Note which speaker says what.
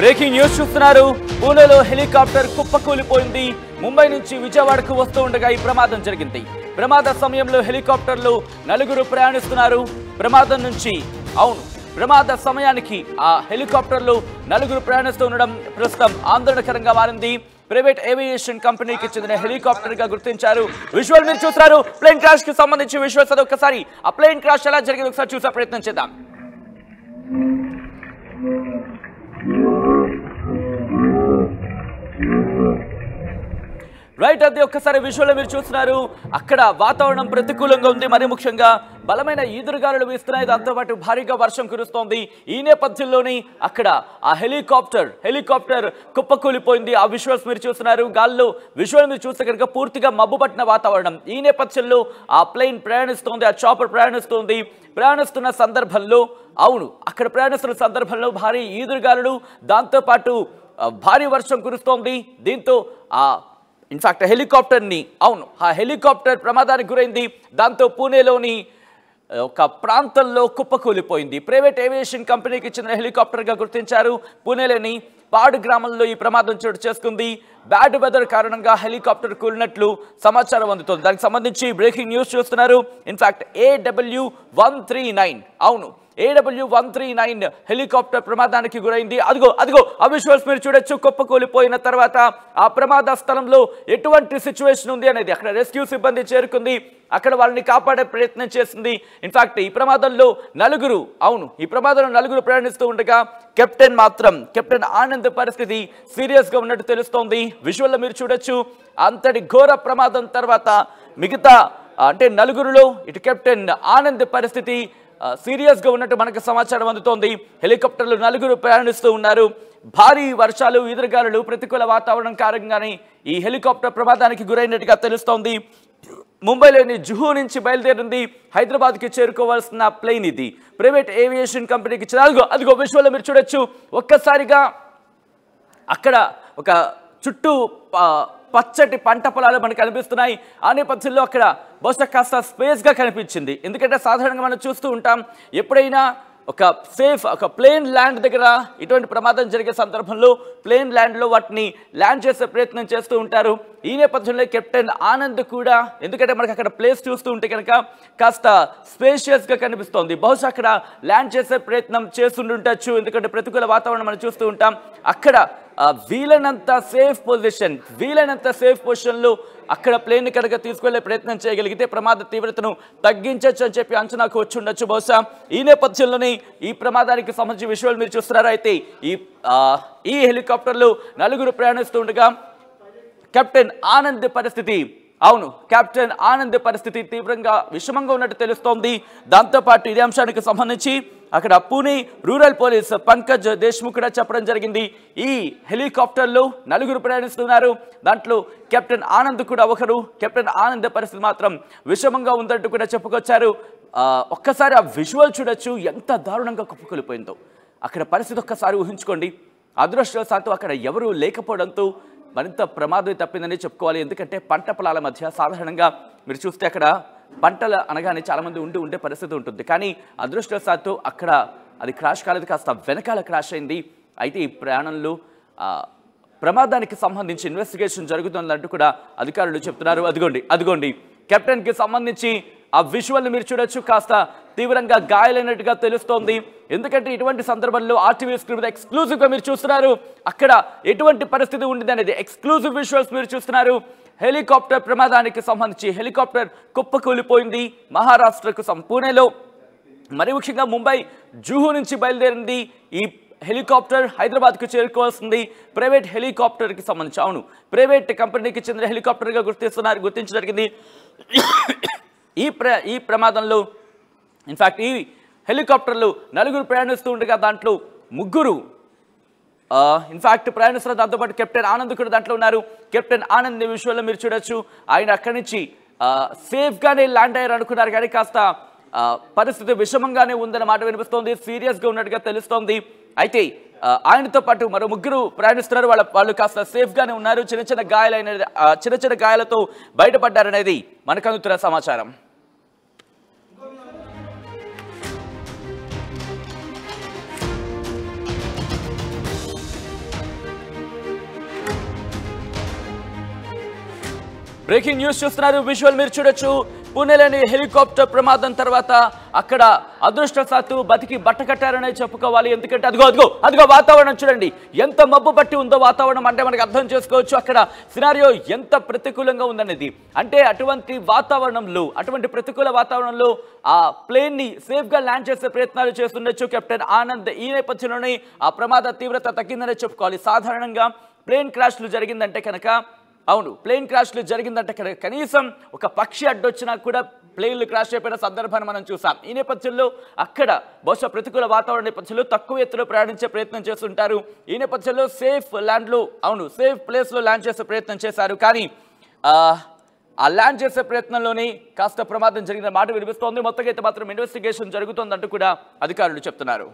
Speaker 1: Breaking news చూస్తున్నారు. పూణేలో helicopter కుప్పకూలిపోయింది. Mumbai నుంచి విజయవాడకు వస్తూ ఉండగా ఈ ప్రమాదం జరిగింది. ప్రమాద సమయంలో హెలికాప్టర్లో నలుగురు ప్రయాణిస్తున్నారు. ప్రమాద సమయానికి ఆ హెలికాప్టర్లో నలుగురు ప్రయాణిస్తూ ఉండడం ప్రస్తుతం ఆందోళనకరంగా మారింది. ప్రైవేట్ ఏవియేషన్ కంపెనీకి చెందిన హెలికాప్టర్ గా గుర్తించారు. విజువల్ మీరు చూస్తారు. ప్లేన్ క్రాష్ కి సంబంధించి విజువల్స్ ఒక్కసారి ఆ ప్లేన్ క్రాష్ ఎలా జరిగింది ఒకసారి చూసే ప్రయత్నం చేద్దాం. రైట్, అది ఒక్కసారి విజువల్ మీరు చూస్తున్నారు. అక్కడ వాతావరణం ప్రతికూలంగా ఉంది. మరి ముఖ్యంగా బలమైన ఈదురుగాలులు వీస్తున్నాయి. దాంతోపాటు భారీగా వర్షం కురుస్తోంది. ఈ నేపథ్యంలోని అక్కడ ఆ హెలికాప్టర్ కుప్పకూలిపోయింది. ఆ విజువల్స్ మీరు చూస్తున్నారు. గాల్లో విజువల్ మీరు చూస్తే కనుక పూర్తిగా మబ్బు పట్టిన వాతావరణం. ఈ నేపథ్యంలో ఆ ప్లేన్ ప్రయాణిస్తోంది, ఆ చాపర్ ప్రయాణిస్తున్న సందర్భంలో అక్కడ ప్రయాణిస్తున్న సందర్భంలో భారీ ఈదురుగాలులు, దాంతోపాటు భారీ వర్షం కురుస్తోంది. దీంతో ఇన్ఫాక్ట్ ఆ హెలికాప్టర్ ప్రమాదానికి గురైంది. దాంతో పూణేలోని ఒక ప్రాంతంలో కుప్పకూలిపోయింది. ప్రైవేట్ ఏవియేషన్ కంపెనీకి చెందిన హెలికాప్టర్గా గుర్తించారు. పూణేలోని పాడు గ్రామంలో ఈ ప్రమాదం చోటు చేసుకుంది. బ్యాడ్ వెదర్ కారణంగా హెలికాప్టర్ కూలినట్లు సమాచారం అందుతోంది. దానికి సంబంధించి బ్రేకింగ్ న్యూస్ చూస్తున్నారు. ఇన్ఫాక్ట్ AW139 హెలికాప్టర్ ప్రమాదానికి గురైంది. అదిగో ఆ విజువల్స్ మీరు చూడొచ్చు. కుప్పకూలిపోయిన తర్వాత ఆ ప్రమాద స్థలంలో ఎటువంటి సిచ్యువేషన్ ఉంది అనేది అక్కడ రెస్క్యూ సిబ్బంది చేరుకుంది. అక్కడ వాళ్ళని కాపాడే ప్రయత్నం చేసింది. ఇన్ఫాక్ట్ ఈ ప్రమాదంలో నలుగురు ప్రయాణిస్తూ ఉండగా కెప్టెన్ ఆనంద్ పరిస్థితి సీరియస్ గా ఉన్నట్టు తెలుస్తోంది. విజువల్లో మీరు చూడొచ్చు. అంతటి ఘోర ప్రమాదం తర్వాత మిగతా నలుగురులో ఇటు కెప్టెన్ ఆనంద్ పరిస్థితి సీరియస్ గా ఉన్నట్టు మనకు సమాచారం అందుతోంది. హెలికాప్టర్లు నలుగురు ప్రయాణిస్తూ ఉన్నారు. భారీ వర్షాలు, ఈదురుగాలులు, ప్రతికూల వాతావరణం కారణంగానే ఈ హెలికాప్టర్ ప్రమాదానికి గురైనట్టుగా తెలుస్తోంది. ముంబైలోని జుహూ నుంచి బయలుదేరింది. హైదరాబాద్కి చేరుకోవాల్సిన ప్లేన్ ఇది. ప్రైవేట్ ఏవియేషన్ కంపెనీకి అదిగో విజువల్లో మీరు చూడొచ్చు. ఒక్కసారిగా అక్కడ ఒక చుట్టూ పచ్చటి పంట పొలాలు మనకు కనిపిస్తున్నాయి. ఆ నేపథ్యంలో అక్కడ బహుశా కాస్త స్పేస్గా కనిపించింది. ఎందుకంటే సాధారణంగా మనం చూస్తూ ఉంటాం, ఎప్పుడైనా ఒక ప్లేన్ ల్యాండ్ దగ్గర ఇటువంటి ప్రమాదం జరిగే సందర్భంలో ప్లేన్ ల్యాండ్లో వాటిని ల్యాండ్ చేసే ప్రయత్నం చేస్తూ ఉంటారు. ఈ నేపథ్యంలో కెప్టెన్ ఆనంద్ కూడా, ఎందుకంటే మనకు అక్కడ ప్లేస్ చూస్తూ ఉంటే కనుక కాస్త స్పేషియస్గా కనిపిస్తోంది. బహుశా అక్కడ ల్యాండ్ చేసే ప్రయత్నం చేస్తుండొచ్చు. ఎందుకంటే ప్రతికూల వాతావరణం మనం చూస్తూ ఉంటాం. అక్కడ వీలైనంత సేఫ్ పొజిషన్లో అక్కడ ప్లేన్ కనుక తీసుకెళ్లే ప్రయత్నం చేయగలిగితే ప్రమాద తీవ్రతను తగ్గించవచ్చు అని చెప్పి అంచనాకు వచ్చి ఉండొచ్చు బహుశా. ఈ నేపథ్యంలోనే ఈ ప్రమాదానికి సంబంధించి విజువల్ మీరు చూస్తున్నారు. అయితే ఈ హెలికాప్టర్లో నలుగురు ప్రయాణిస్తూ ఉండగా కెప్టెన్ ఆనంద్ పరిస్థితి తీవ్రంగా విషమంగా ఉన్నట్టు తెలుస్తోంది. దాంతోపాటు ఇదే అంశానికి సంబంధించి అక్కడ పూణే రూరల్ పోలీస్ పంకజ్ దేశ్ముఖ్ కూడా చెప్పడం జరిగింది. ఈ హెలికాప్టర్లో నలుగురు ప్రయాణిస్తున్నారు. దాంట్లో కెప్టెన్ ఆనంద్ కూడా ఒకరు. కెప్టెన్ ఆనంద్ పరిస్థితి మాత్రం విషమంగా ఉందంటూ కూడా చెప్పుకొచ్చారు. ఒక్కసారి ఆ విజువల్ చూడొచ్చు, ఎంత దారుణంగా కుప్పకూలిపోయిందో. అక్కడ పరిస్థితి ఒక్కసారి ఊహించుకోండి. అదృష్టవశాత్తు అక్కడ ఎవరూ లేకపోవడంతో మరింత ప్రమాదం తప్పిందని చెప్పుకోవాలి. ఎందుకంటే పంట పొలాల మధ్య సాధారణంగా మీరు చూస్తే అక్కడ పంటలు అనగానే చాలామంది ఉండే పరిస్థితి ఉంటుంది. కానీ అదృష్టవశాత్తు అక్కడ అది క్రాష్ కాలేదు, కాస్త వెనకాల క్రాష్ అయింది. అయితే ఈ ప్రయాణంలో ప్రమాదానికి సంబంధించి ఇన్వెస్టిగేషన్ జరుగుతుందంటూ కూడా అధికారులు చెప్తున్నారు. అదిగోండి కెప్టెన్కి సంబంధించి ఆ విజువల్ని మీరు చూడొచ్చు. కాస్త తీవ్రంగా గాయాలైనట్టుగా తెలుస్తోంది. ఎందుకంటే ఇటువంటి సందర్భంలో ఆర్టీవీ స్క్రీన్ ఎక్స్క్లూజివ్గా మీరు చూస్తున్నారు. అక్కడ ఎటువంటి పరిస్థితి ఉండింది అనేది ఎక్స్క్లూజివ్ విజువల్స్ మీరు చూస్తున్నారు. హెలికాప్టర్ ప్రమాదానికి సంబంధించి హెలికాప్టర్ కుప్పకూలిపోయింది. మహారాష్ట్రకు పూణేలో, మరి ముఖ్యంగా ముంబై జుహూ నుంచి బయలుదేరింది. ఈ హెలికాప్టర్ హైదరాబాద్కు చేరుకోవాల్సింది. ప్రైవేట్ హెలికాప్టర్కి సంబంధించి ప్రైవేట్ కంపెనీకి చెందిన హెలికాప్టర్గా గుర్తించడం జరిగింది. ఈ ప్రమాదంలో ఇన్ఫాక్ట్ ఈ హెలికాప్టర్లు నలుగురు ప్రయాణిస్తూ ఉండగా దాంట్లో ముగ్గురు ఇన్ఫాక్ట్ ప్రయాణిస్తున్న. దాంతోపాటు కెప్టెన్ ఆనంద్ కూడా దాంట్లో ఉన్నారు. కెప్టెన్ ఆనంద్ విషయంలో మీరు చూడొచ్చు. ఆయన అక్కడి నుంచి సేఫ్గానే ల్యాండ్ అయ్యారు అనుకున్నారు, కానీ కాస్త పరిస్థితి విషమంగానే ఉందన్న మాట వినిపిస్తోంది. సీరియస్గా ఉన్నట్టుగా తెలుస్తోంది. అయితే ఆయనతో పాటు మరో ముగ్గురు ప్రయాణిస్తున్నారు. వాళ్ళు కాస్త సేఫ్గానే ఉన్నారు. చిన్న గాయాలతో బయటపడ్డారనేది మనకు అందుతున్న సమాచారం. బ్రేకింగ్ న్యూస్ చూస్తున్నారు, విజువల్ మీరు చూడొచ్చు. పూణేలోని హెలికాప్టర్ ప్రమాదం తర్వాత అక్కడ అదృష్టవశాత్తు బతికి బట్టకట్టారనే చెప్పుకోవాలి. ఎందుకంటే అదిగో వాతావరణం చూడండి, ఎంత మబ్బు పట్టి ఉందో వాతావరణం అంటే మనకు అర్థం చేసుకోవచ్చు అక్కడ సినారియో ఎంత ప్రతికూలంగా ఉందనేది. అంటే అటువంటి వాతావరణంలో, అటువంటి ప్రతికూల వాతావరణంలో ఆ ప్లేన్ ని సేఫ్ గా ల్యాండ్ చేసే ప్రయత్నాలు చేస్తుండొచ్చు కెప్టెన్ ఆనంద్. ఈ నేపథ్యంలోనే ఆ ప్రమాద తీవ్రత తగ్గిందనే చెప్పుకోవాలి. సాధారణంగా ప్లేన్ క్రాష్లు జరిగిందంటే కనుక ప్లేన్ క్రాష్లు జరిగిందంటే కనీసం ఒక పక్షి అడ్డొచ్చినా కూడా ప్లేన్లు క్రాష్ అయిపోయిన సందర్భాన్ని మనం చూసాం. ఈ నేపథ్యంలో అక్కడ బహుశా ప్రతికూల వాతావరణ నేపథ్యంలో తక్కువ ఎత్తులో ప్రయాణించే ప్రయత్నం చేస్తుంటారు. ఈ నేపథ్యంలో సేఫ్ ప్లేస్లో ల్యాండ్ చేసే ప్రయత్నం చేశారు. కానీ ఆ ల్యాండ్ చేసే ప్రయత్నంలోనే కాస్త ప్రమాదం జరిగిన మాట వినిపిస్తోంది. మొత్తంగా అయితే మాత్రం ఇన్వెస్టిగేషన్ జరుగుతోందంటూ కూడా అధికారులు చెప్తున్నారు.